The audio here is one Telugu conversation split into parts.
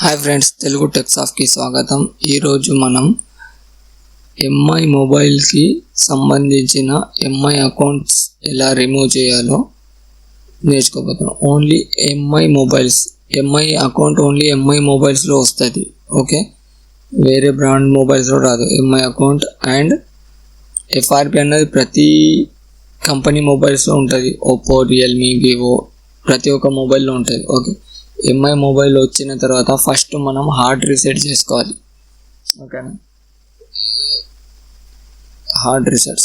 హాయ్ ఫ్రెండ్స్, తెలుగు టెక్ సాఫ్ట్కి స్వాగతం. ఈరోజు మనం ఎంఐ మొబైల్కి సంబంధించిన ఎంఐ అకౌంట్స్ ఎలా రిమూవ్ చేయాలో నేర్చుకోబోతున్నాం. Only MI account only MI మొబైల్స్లో వస్తుంది. ఓకే, వేరే బ్రాండ్ మొబైల్స్లో రాదు. ఎంఐ అకౌంట్ అండ్ ఎఫ్ఆర్పి అన్నది ప్రతి కంపెనీ మొబైల్స్లో ఉంటుంది. ఓప్పో, రియల్మీ, వివో ప్రతి ఒక్క మొబైల్లో ఉంటుంది. ఓకే, ఎంఐ మొబైల్ వచ్చిన తర్వాత ఫస్ట్ మనం హార్డ్ రీసెట్ చేసుకోవాలి. ఓకేనా, హార్డ్ రీసెట్.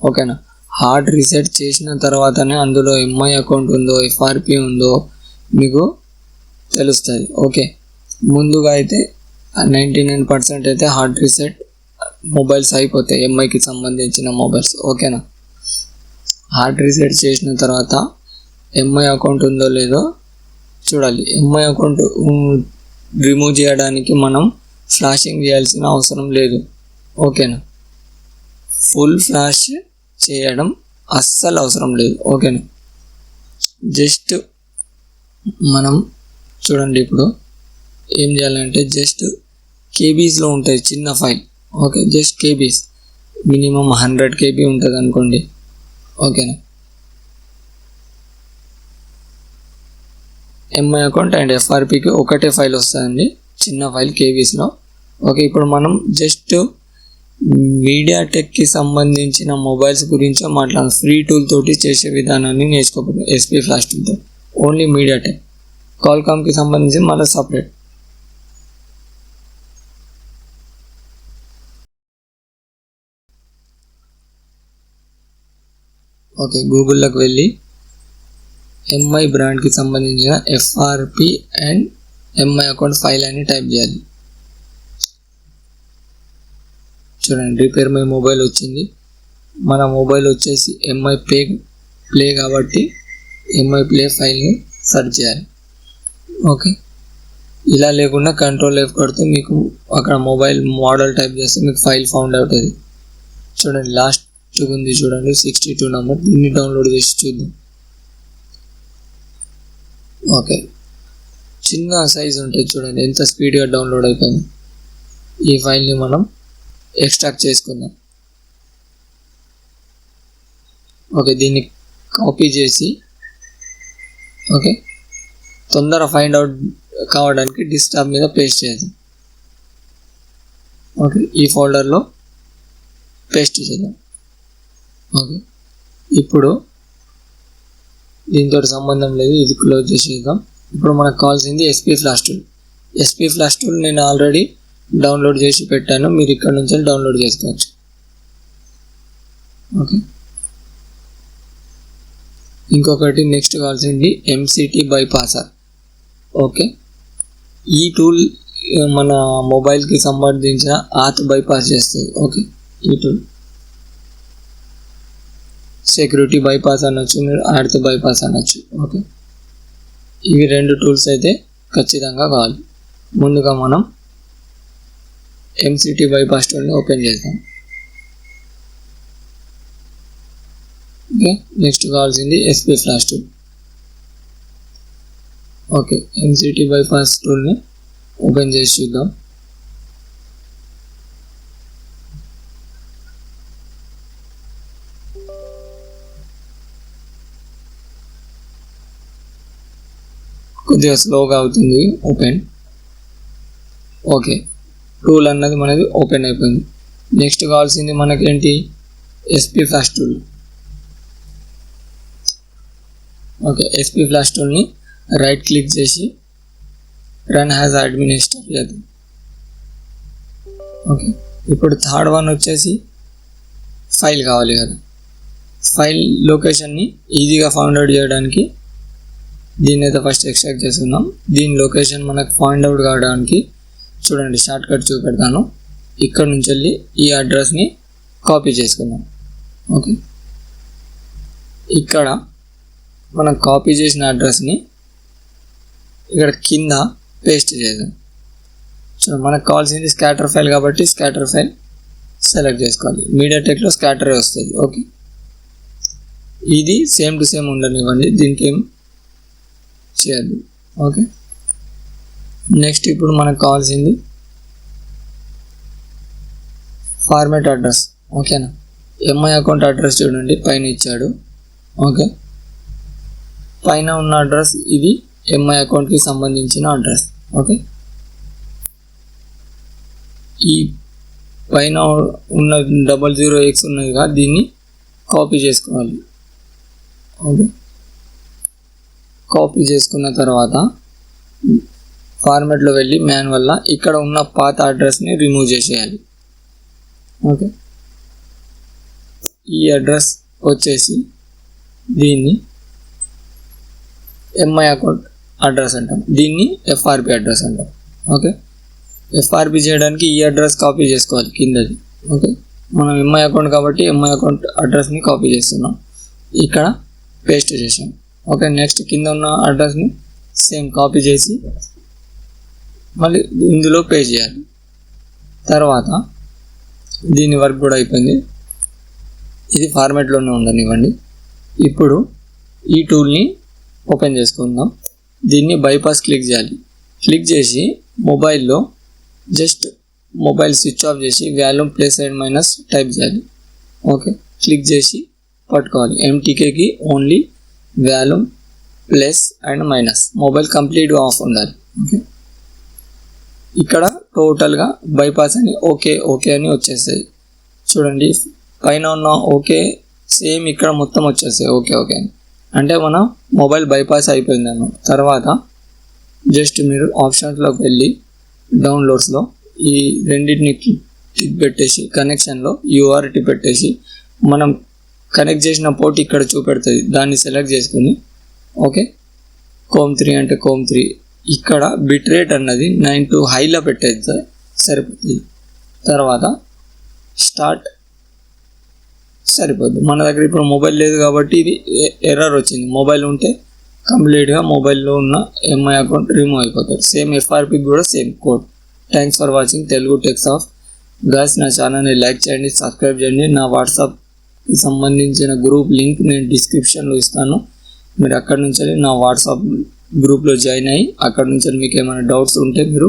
ఓకేనా, హార్డ్ రీసెట్ చేసిన తర్వాతనే అందులో ఎంఐ అకౌంట్ ఉందో ఎఫ్ఆర్పి ఉందో మీకు తెలుస్తుంది. ఓకే, ముందుగా అయితే 99% అయితే హార్డ్ రీసెట్ మొబైల్స్ అయిపోతాయి, ఎంఐకి సంబంధించిన మొబైల్స్. ఓకేనా, హార్డ్ రీసెట్ చేసిన తర్వాత ఎంఐ అకౌంట్ ఉందో లేదో చూడాలి. ఎంఐ అకౌంట్ రిమూవ్ చేయడానికి మనం ఫ్లాషింగ్ చేయాల్సిన అవసరం లేదు. ఓకేనా, ఫుల్ ఫ్లాష్ చేయడం అస్సలు అవసరం లేదు. ఓకేనా, జస్ట్ మనం చూడండి, ఇప్పుడు ఏం చేయాలంటే జస్ట్ కేబీస్లో ఉంటుంది చిన్న file. Okay, just KBs, minimum 100 KB ఉంటుంది అనుకోండి. ఓకేనా, ఎంఐ అకౌంట్ అండ్ ఎఫ్ఆర్పికి ఒకటే ఫైల్ వస్తుందండి, చిన్న ఫైల్ కేబీస్లో. ఓకే, ఇప్పుడు మనం జస్ట్ మీడియాటెక్కి సంబంధించిన మొబైల్స్ గురించి మాట్లాడాలి. ఫ్రీ టూల్ తోటి చేసే విధానాన్ని నేర్చుకోబోతున్నాం. ఎస్పీ ఫ్లాష్ టూల్తో ఓన్లీ మీడియాటెక్. కాల్కామ్కి సంబంధించి మళ్ళీ సపరేట్. ఓకే, గూగుల్లోకి వెళ్ళి ఎంఐ బ్రాండ్కి సంబంధించిన FRP and MI account file అని టైప్ చేయాలి. చూడండి, రిపేర్ మై మొబైల్ వచ్చింది. మన మొబైల్ వచ్చేసి ఎంఐ ప్లే కాబట్టి ఎంఐ ప్లే ఫైల్ని సెర్చ్ చేయాలి. ఓకే, ఇలా లేకుండా కంట్రోల్ F కొడితే మీకు అక్కడ మొబైల్ మోడల్ టైప్ చేస్తే మీకు ఫైల్ ఫౌండ్ అవుతుంది. చూడండి, లాస్ట్ ఉంది చూడండి, 62 నెంబర్. దీన్ని డౌన్లోడ్ చేసి చూద్దాం. ఓకే, చిన్న సైజ్ ఉంటుంది చూడండి, ఎంత స్పీడ్గా డౌన్లోడ్ అయిపోయింది. ఈ ఫైల్ని మనం ఎక్స్ట్రాక్ట్ చేసుకుందాం. ఓకే, దీన్ని కాపీ చేసి ఓకే తొందర ఫైండ్ అవుట్ కావడానికి డెస్క్టాప్ మీద పేస్ట్ చేద్దాం. ఓకే, ఈ ఫోల్డర్లో పేస్ట్ చేద్దాం. ఓకే, ఇప్పుడు దీంతో సంబంధం లేదు, ఇది క్లోజ్ చేసేద్దాం. ఇప్పుడు మనకు కావాల్సింది SP flash tool. SP flash tool నేను ఆల్రెడీ డౌన్లోడ్ చేసి పెట్టాను, మీరు ఇక్కడ నుంచి డౌన్లోడ్ చేసుకోవచ్చు. ఓకే, ఇంకొకటి నెక్స్ట్ కావాల్సింది ఎంసిటీ బైపాసర్. ఓకే, ఈ టూల్ మన మొబైల్కి సంబంధించిన ఆత్ బైపాస్ చేస్తుంది. ఓకే, ఈ టూల్ సెక్యూరిటీ బైపాస్ అనొచ్చు, మీరు ఆర్త్ బైపాస్ అనొచ్చు. ఓకే, ఇవి 2 టూల్స్ అయితే ఖచ్చితంగా కావాలి. ముందుగా మనం ఎంసిటీ బైపాస్ టూల్ని ఓపెన్ చేద్దాం. ఓకే, నెక్స్ట్ కావాల్సింది SP flash tool. Okay, MCT bypass టూల్ని ఓపెన్ చేసి చూద్దాం. కొద్దిగా స్లోగా అవుతుంది ఓపెన్. ఓకే, టూల్ అన్నది మనది ఓపెన్ అయిపోయింది. నెక్స్ట్ కావాల్సింది మనకేంటి, SP flash tool. Okay, SP flash టూల్ని రైట్ క్లిక్ చేసి రన్ యాజ్ అడ్మినిస్ట్రేటర్ చేద్దాం. ఓకే, ఇప్పుడు థర్డ్ వన్ వచ్చేసి ఫైల్ కావాలి కదా. ఫైల్ లొకేషన్ని ఈజీగా ఫౌండ్ అవుట్ చేయడానికి దీన్ని అయితే ఫస్ట్ ఎక్స్ట్రాక్ట్ చేసుకుందాం. దీని లొకేషన్ మనకు ఫైండ్ అవుట్ కావడానికి చూడండి, షార్ట్ కట్ చూపెడతాను. ఇక్కడ నుంచి వెళ్ళి ఈ అడ్రస్ని కాపీ చేసుకుందాం. ఓకే, ఇక్కడ మనం కాపీ చేసిన అడ్రస్ని ఇక్కడ కింద పేస్ట్ చేద్దాం. చూడండి, మనకు కావాల్సింది స్కాటర్ ఫైల్ కాబట్టి స్కాటర్ ఫైల్ సెలెక్ట్ చేసుకోవాలి. మీడియాటెక్లో స్కాటర్ వస్తుంది. ఓకే, ఇది సేమ్ టు సేమ్ ఉండనివ్వండి, దీనికి ఏం చేయద్దు. ఓకే, నెక్స్ట్ ఇప్పుడు మనకు కావాల్సింది ఫార్మాట్ అడ్రస్. ఓకేనా, ఎంఐ అకౌంట్ అడ్రస్ చూడండి పైన ఇచ్చాడు. ఓకే, పైన ఉన్న అడ్రస్ ఇది ఎంఐ అకౌంట్కి సంబంధించిన అడ్రస్. ఓకే, ఈ పైన ఉన్న 00x ఉన్నదిగా దీన్ని కాపీ చేసుకోవాలి. ఓకే, కాపీ చేసుకున్న తర్వాత ఫార్మాట్లో వెళ్ళి మాన్యువల్గా ఇక్కడ ఉన్న పాత అడ్రస్ని రిమూవ్ చేసేయాలి. ఓకే, ఈ అడ్రస్ వచ్చేసి దీన్ని ఎంఐ అకౌంట్ అడ్రస్ అంటాం, దీన్ని ఎఫ్ఆర్పి అడ్రస్ అంటాం. ఓకే, ఎఫ్ఆర్పి చేయడానికి ఈ అడ్రస్ కాపీ చేసుకోవాలి కిందది. ఓకే, మనం ఎంఐ అకౌంట్ కాబట్టి ఎంఐ అకౌంట్ అడ్రస్ని కాపీ చేస్తున్నాం, ఇక్కడ పేస్ట్ చేసాం. ఓకే, నెక్స్ట్ కింద ఉన్న అడ్రస్ని సేమ్ కాపీ చేసి మళ్ళీ ఇందులో పేస్ట్ చేయాలి. తర్వాత దీని వర్క్ కూడా అయిపోయింది, ఇది ఫార్మాట్లోనే ఉండనివ్వండి. ఇప్పుడు ఈ టూల్ని ఓపెన్ చేసుకుందాం. దీన్ని బైపాస్ క్లిక్ చేయాలి. క్లిక్ చేసి మొబైల్లో జస్ట్ మొబైల్ స్విచ్ ఆఫ్ చేసి volume plus and minus type చేయాలి. ఓకే, క్లిక్ చేసి పట్టుకోవాలి. ఎంటీకేకి only volume plus and minus, mobile కంప్లీట్గా ఆఫ్ ఉండాలి. ఓకే, ఇక్కడ టోటల్గా బైపాస్ అని ఓకే ఓకే అని వచ్చేస్తాయి. చూడండి పైన ఉన్న ఓకే సేమ్ ఇక్కడ మొత్తం వచ్చేస్తాయి ఓకే ఓకే అని, అంటే మన మొబైల్ బైపాస్ అయిపోయింది అన్నమాట. తర్వాత జస్ట్ మీరు ఆప్షన్స్లోకి వెళ్ళి డౌన్లోడ్స్లో ఈ రెండింటిని క్లిక్ పెట్టేసి కనెక్షన్లో యూఆర్టీ పెట్టేసి మనం కనెక్ట్ చేసిన పోర్ట్ ఇక్కడ చూపెడుతుంది, దాన్ని సెలెక్ట్ చేసుకుని ఓకే కోమ్ 3 అంటే కోమ్ 3 ఇక్కడ బిట్ రేట్ అన్నది 9 హైలో పెట్టేది సరిపోతుంది. తర్వాత స్టార్ట్ సరిపోద్ది. మన దగ్గర ఇప్పుడు మొబైల్ లేదు కాబట్టి ఇది ఎర్రర్ వచ్చింది. మొబైల్ ఉంటే కంప్లీట్గా మొబైల్లో ఉన్న ఎంఐ అకౌంట్ రిమూవ్ అయిపోతుంది. సేమ్ ఎఫ్ఆర్పి కూడా same code. Thanks for watching Telugu tech soft. Guys నా ఛానల్ని లైక్ చేయండి, సబ్స్క్రైబ్ చేయండి. నా వాట్సాప్కి సంబంధించిన గ్రూప్ లింక్ నేను డిస్క్రిప్షన్లో ఇస్తాను. మీరు అక్కడ నుంచి నా వాట్సాప్ గ్రూప్లో జాయిన్ అయ్యి అక్కడ నుంచి మీకు ఏమైనా డౌట్స్ ఉంటే మీరు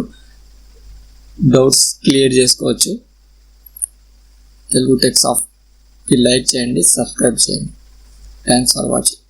డౌట్స్ క్లియర్ చేసుకోవచ్చు. తెలుగు టెక్ సాఫ్ట్కి లైక్ చేయండి, సబ్స్క్రైబ్ చేయండి. Thanks for watching.